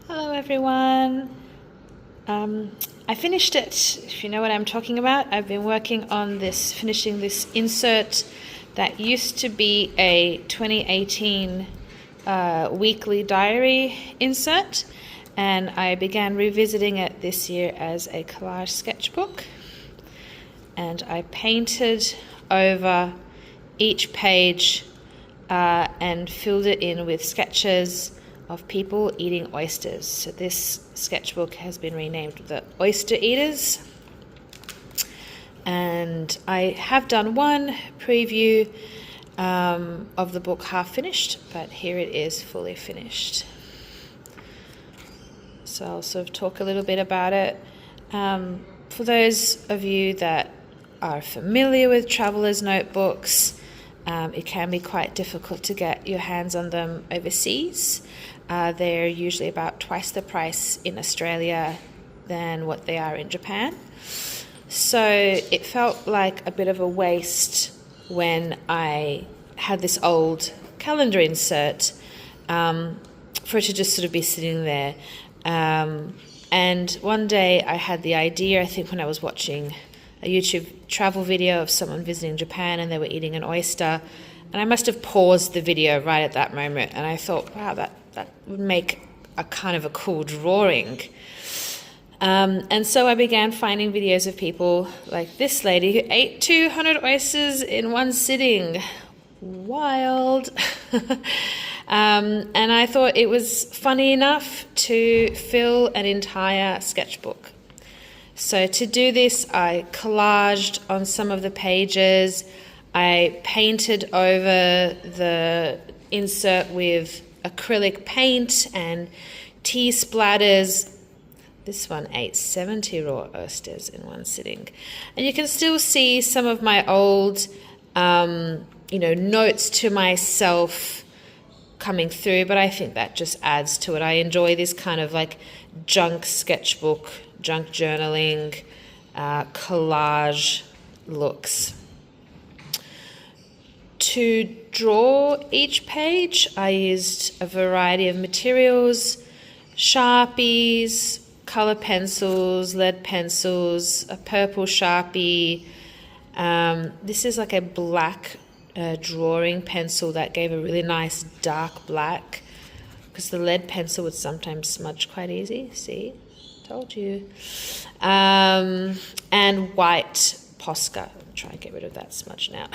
Hello everyone. I finished it, if you know what I'm talking about. I've been working on finishing this insert that used to be a 2018 weekly diary insert, and I began revisiting it this year as a collage sketchbook. And I painted over each page and filled it in with sketches of people eating oysters. So this sketchbook has been renamed the Oyster Eaters. And I have done one preview of the book half finished, but here it is fully finished. So I'll sort of talk a little bit about it. For those of you that are familiar with travelers' notebooks, it can be quite difficult to get your hands on them overseas. They're usually about twice the price in Australia than what they are in Japan. So it felt like a bit of a waste when I had this old calendar insert for it to just sort of be sitting there. And one day I had the idea, I think when I was watching a YouTube travel video of someone visiting Japan and they were eating an oyster, and I must have paused the video right at that moment, and I thought, wow, that would make a kind of a cool drawing. And so I began finding videos of people like this lady who ate 200 oysters in one sitting. Wild. And I thought it was funny enough to fill an entire sketchbook. So to do this, I collaged on some of the pages. I painted over the insert with acrylic paint and tea splatters. This one ate 70 raw oysters in one sitting. And you can still see some of my old, notes to myself coming through, but I think that just adds to it. I enjoy this kind of like junk sketchbook, junk journaling, collage looks. To draw each page, I used a variety of materials: Sharpies, color pencils, lead pencils, a purple Sharpie. This is like a black drawing pencil that gave a really nice dark black, because the lead pencil would sometimes smudge quite easy. See? Told you. And white Posca. I'll try and get rid of that smudge now.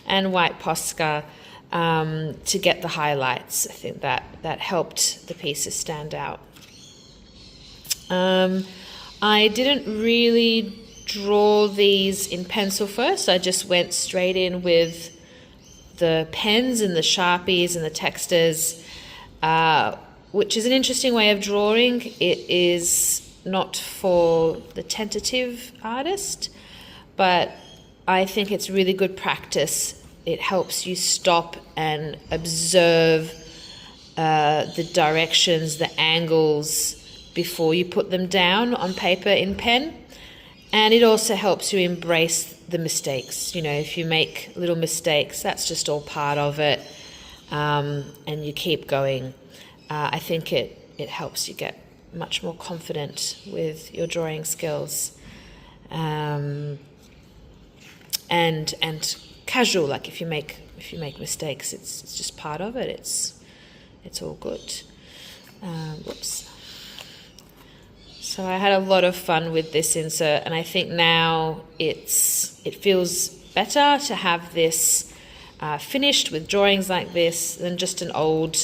And white Posca to get the highlights. I think that helped the pieces stand out. I didn't really draw these in pencil first. I just went straight in with the pens and the Sharpies and the textures, which is an interesting way of drawing. It is not for the tentative artist, but I think it's really good practice. It helps you stop and observe the directions, the angles before you put them down on paper in pen. And it also helps you embrace the mistakes. If you make little mistakes, that's just all part of it, and you keep going. I think it helps you get much more confident with your drawing skills, and casual. Like if you make mistakes, it's just part of it. It's all good. Whoops. So I had a lot of fun with this insert, and I think now it feels better to have this finished with drawings like this than just an old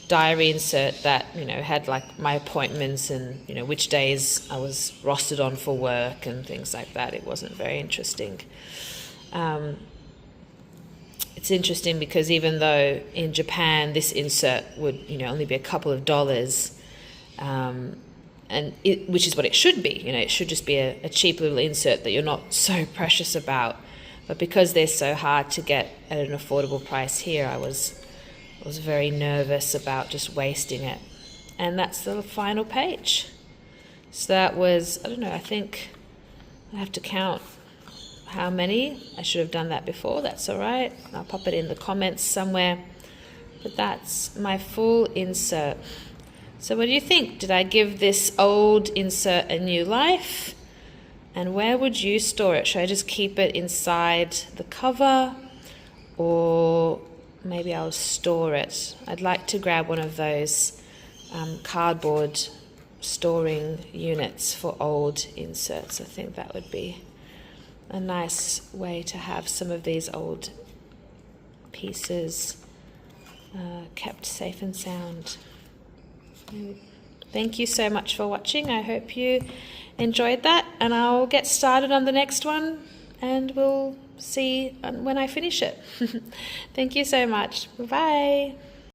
diary insert that had like my appointments and which days I was rostered on for work and things like that. It wasn't very interesting. It's interesting because even though in Japan this insert would only be a couple of dollars, which is what it should be. It should just be a cheap little insert that you're not so precious about. But because they're so hard to get at an affordable price here, I was very nervous about just wasting it. And that's the final page. So that was, I don't know, I think I have to count how many. I should have done that before. That's all right. I'll pop it in the comments somewhere. But that's my full insert. So what do you think? Did I give this old insert a new life? And where would you store it? Should I just keep it inside the cover? Or maybe I'll store it. I'd like to grab one of those cardboard storing units for old inserts. I think that would be a nice way to have some of these old pieces kept safe and sound. Thank you so much for watching. I hope you enjoyed that, and I'll get started on the next one and we'll see when I finish it. Thank you so much. Bye.